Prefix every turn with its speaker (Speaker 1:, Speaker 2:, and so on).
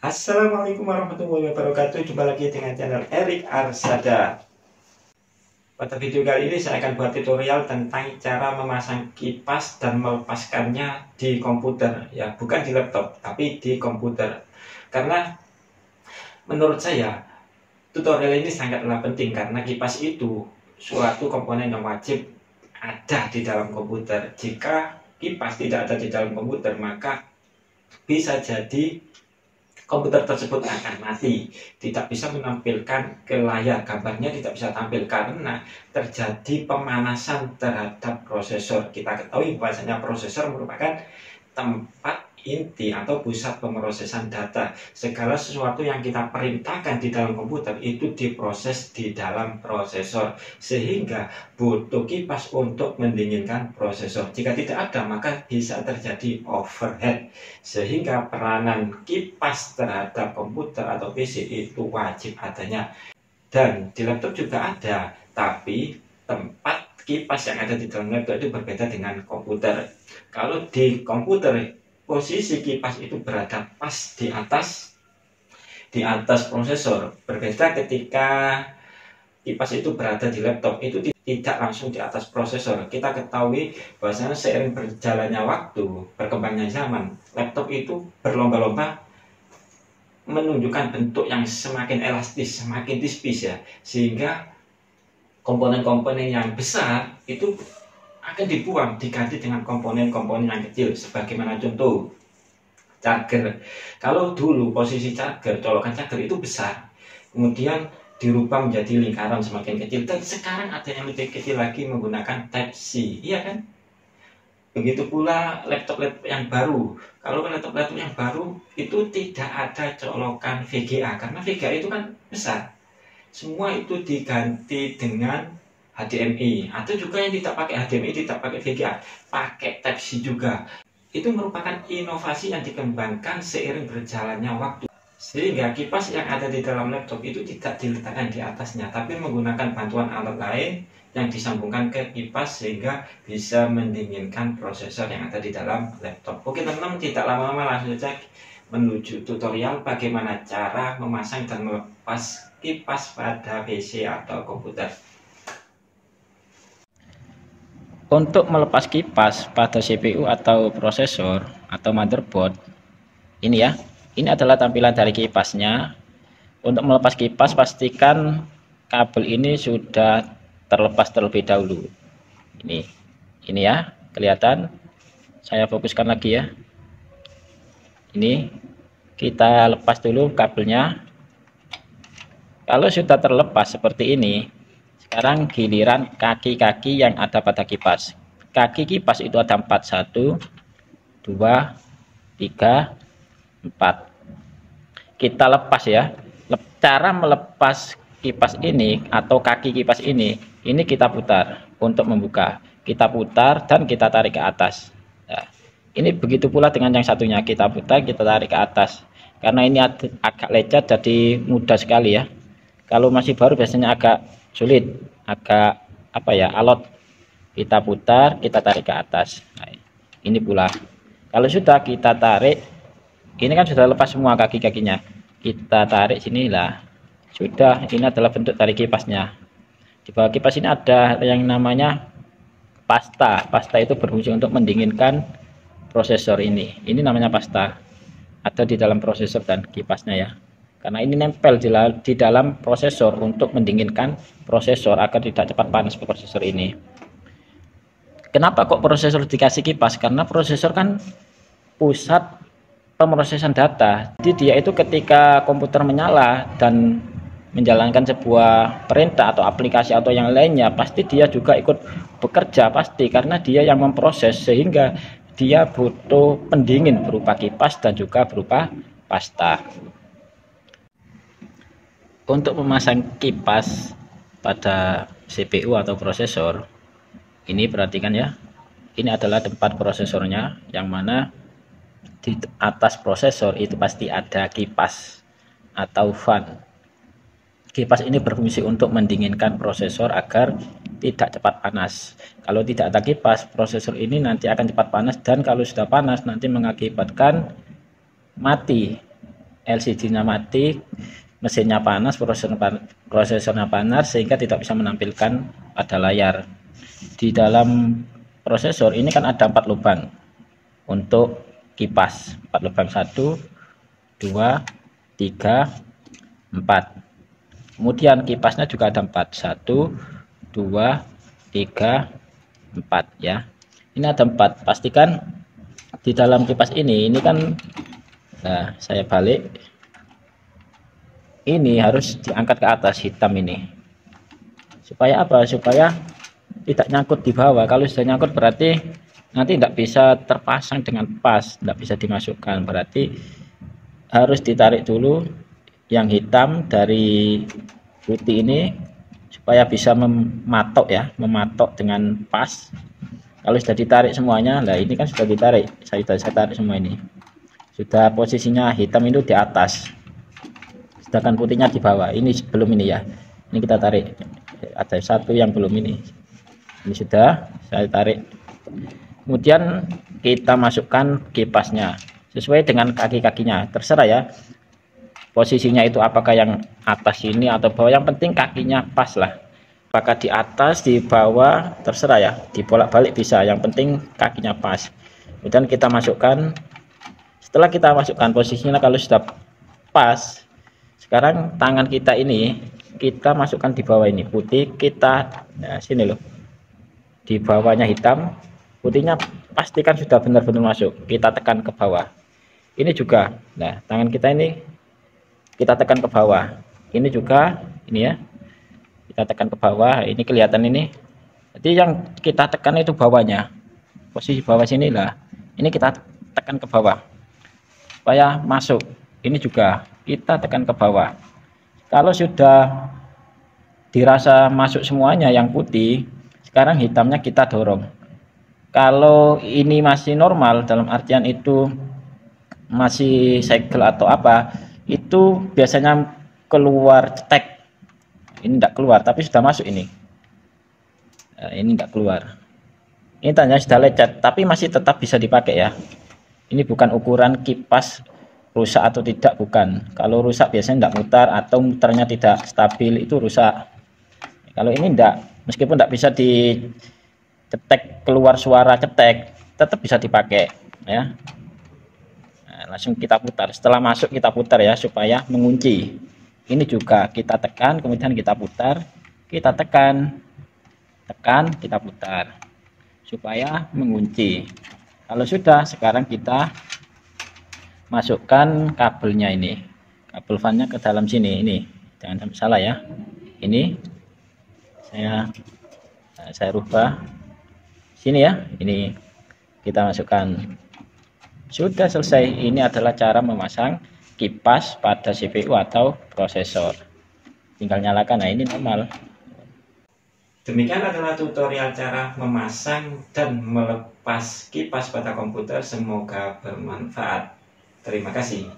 Speaker 1: Assalamualaikum warahmatullahi wabarakatuh. Jumpa lagi dengan channel Erik Arsada. Pada video kali ini saya akan buat tutorial tentang cara memasang kipas dan melepaskannya di komputer. Ya, bukan di laptop, tapi di komputer. Karena menurut saya tutorial ini sangatlah penting karena kipas itu suatu komponen yang wajib ada di dalam komputer. Jika kipas tidak ada di dalam komputer, maka bisa jadi komputer tersebut akan mati, tidak bisa menampilkan ke layar, gambarnya tidak bisa tampil karena terjadi pemanasan terhadap prosesor. Kita ketahui bahwasanya prosesor merupakan tempat inti atau pusat pemrosesan data. Segala sesuatu yang kita perintahkan di dalam komputer itu diproses di dalam prosesor, sehingga butuh kipas untuk mendinginkan prosesor. Jika tidak ada, maka bisa terjadi overheat, sehingga peranan kipas terhadap komputer atau PC itu wajib adanya. Dan di laptop juga ada, tapi tempat kipas yang ada di dalam laptop itu berbeda dengan komputer. Kalau di komputer posisi kipas itu berada pas di atas prosesor. Berbeda ketika kipas itu berada di laptop, itu tidak langsung di atas prosesor. Kita ketahui bahwasanya seiring berjalannya waktu, berkembangnya zaman, laptop itu berlomba-lomba menunjukkan bentuk yang semakin elastis, semakin tipis ya, sehingga komponen-komponen yang besar itu akan dibuang, diganti dengan komponen-komponen yang kecil. Sebagaimana contoh charger. Kalau dulu posisi charger, colokan charger itu besar, kemudian dirubah menjadi lingkaran semakin kecil, dan sekarang ada yang lebih kecil lagi menggunakan Type-C, iya kan? Begitu pula laptop-laptop yang baru. Kalau laptop-laptop yang baru itu tidak ada colokan VGA, karena VGA itu kan besar. Semua itu diganti dengan HDMI, atau juga yang tidak pakai HDMI, tidak pakai VGA, pakai Type-C juga. Itu merupakan inovasi yang dikembangkan seiring berjalannya waktu, sehingga kipas yang ada di dalam laptop itu tidak diletakkan di atasnya, tapi menggunakan bantuan alat lain yang disambungkan ke kipas sehingga bisa mendinginkan prosesor yang ada di dalam laptop. Oke teman-teman, tidak lama-lama langsung saja menuju tutorial bagaimana cara memasang dan melepas kipas pada PC atau komputer.
Speaker 2: Untuk melepas kipas pada CPU atau prosesor atau motherboard, ini ya, ini adalah tampilan dari kipasnya. Untuk melepas kipas, pastikan kabel ini sudah terlepas terlebih dahulu. Ini ya, kelihatan. Saya fokuskan lagi ya. Ini kita lepas dulu kabelnya. Kalau sudah terlepas seperti ini, sekarang giliran kaki-kaki yang ada pada kipas. Kaki kipas itu ada 4, 1, 2, 3, 4. Kita lepas ya. Cara melepas kipas ini atau kaki kipas ini kita putar untuk membuka. Kita putar dan kita tarik ke atas. Nah, ini begitu pula dengan yang satunya, kita putar, kita tarik ke atas. Karena ini agak lecet, jadi mudah sekali ya. Kalau masih baru biasanya agak sulit, agak alot. Kita putar, kita tarik ke atas. Nah, ini pula. Kalau sudah kita tarik, ini kan sudah lepas semua kaki-kakinya. Kita tarik sinilah. Sudah, ini adalah bentuk dari kipasnya. Di bawah kipas ini ada yang namanya pasta. Pasta itu berfungsi untuk mendinginkan prosesor ini. Ini namanya pasta. Ada di dalam prosesor dan kipasnya ya. Karena ini nempel di dalam prosesor untuk mendinginkan prosesor agar tidak cepat panas prosesor ini. Kenapa kok prosesor dikasih kipas? Karena prosesor kan pusat pemrosesan data. Jadi dia itu ketika komputer menyala dan menjalankan sebuah perintah atau aplikasi atau yang lainnya, pasti dia juga ikut bekerja pasti, karena dia yang memproses, sehingga dia butuh pendingin berupa kipas dan juga berupa pasta. Untuk memasang kipas pada CPU atau prosesor, ini perhatikan ya, ini adalah tempat prosesornya, yang mana di atas prosesor itu pasti ada kipas atau fan. Kipas ini berfungsi untuk mendinginkan prosesor agar tidak cepat panas. Kalau tidak ada kipas, prosesor ini nanti akan cepat panas, dan kalau sudah panas nanti mengakibatkan mati LCD-nya mati, mesinnya panas, prosesornya panas, sehingga tidak bisa menampilkan pada layar. Di dalam prosesor ini kan ada 4 lubang untuk kipas, 4 lubang, 1, 2, 3, 4. Kemudian kipasnya juga ada 4, 1, 2, 3, 4 ya. Ini ada 4. Pastikan di dalam kipas ini kan, nah saya balik, ini harus diangkat ke atas, hitam ini, supaya apa? Supaya tidak nyangkut di bawah. Kalau sudah nyangkut berarti nanti tidak bisa terpasang dengan pas, tidak bisa dimasukkan. Berarti harus ditarik dulu yang hitam dari putih ini supaya bisa mematok ya, mematok dengan pas. Kalau sudah ditarik semuanya, nah ini kan sudah ditarik, saya tarik semua ini, sudah posisinya hitam itu di atas, sedangkan putihnya di bawah. Ini belum ini ya, ini kita tarik, ada satu yang belum ini sudah saya tarik. Kemudian kita masukkan kipasnya sesuai dengan kaki-kakinya, terserah ya posisinya itu, apakah yang atas ini atau bawah, yang penting kakinya pas lah, apakah di atas di bawah terserah ya, dibolak-balik bisa, yang penting kakinya pas. Kemudian kita masukkan, setelah kita masukkan posisinya kalau sudah pas, sekarang tangan kita ini kita masukkan di bawah ini putih, kita nah sini loh, di bawahnya hitam, putihnya pastikan sudah benar-benar masuk, kita tekan ke bawah. Ini juga, nah tangan kita ini kita tekan ke bawah, ini juga, ini ya, kita tekan ke bawah, ini kelihatan ini. Jadi yang kita tekan itu bawahnya, posisi bawah sini lah, ini kita tekan ke bawah supaya masuk. Ini juga kita tekan ke bawah. Kalau sudah dirasa masuk semuanya yang putih, sekarang hitamnya kita dorong. Kalau ini masih normal, dalam artian itu masih segel atau apa, itu biasanya keluar cetek. Ini tidak keluar, tapi sudah masuk ini. Nah, ini tidak keluar. Ini tanda sudah lecet, tapi masih tetap bisa dipakai ya. Ini bukan ukuran kipas rusak atau tidak, bukan. Kalau rusak biasanya tidak mutar atau mutarnya tidak stabil, itu rusak. Kalau ini tidak, meskipun tidak bisa dicetek keluar suara cetek, tetap bisa dipakai ya. Nah, langsung kita putar, setelah masuk kita putar ya supaya mengunci. Ini juga kita tekan, kemudian kita putar, kita tekan, kita putar supaya mengunci. Kalau sudah, sekarang kita masukkan kabelnya ini, kabel fan-nya ke dalam sini, ini jangan sampai salah ya. Ini saya rubah sini ya, ini kita masukkan. Sudah selesai. Ini adalah cara memasang kipas pada CPU atau prosesor, tinggal nyalakan. Nah ini normal.
Speaker 1: Demikian adalah tutorial cara memasang dan melepas kipas pada komputer. Semoga bermanfaat. Terima kasih.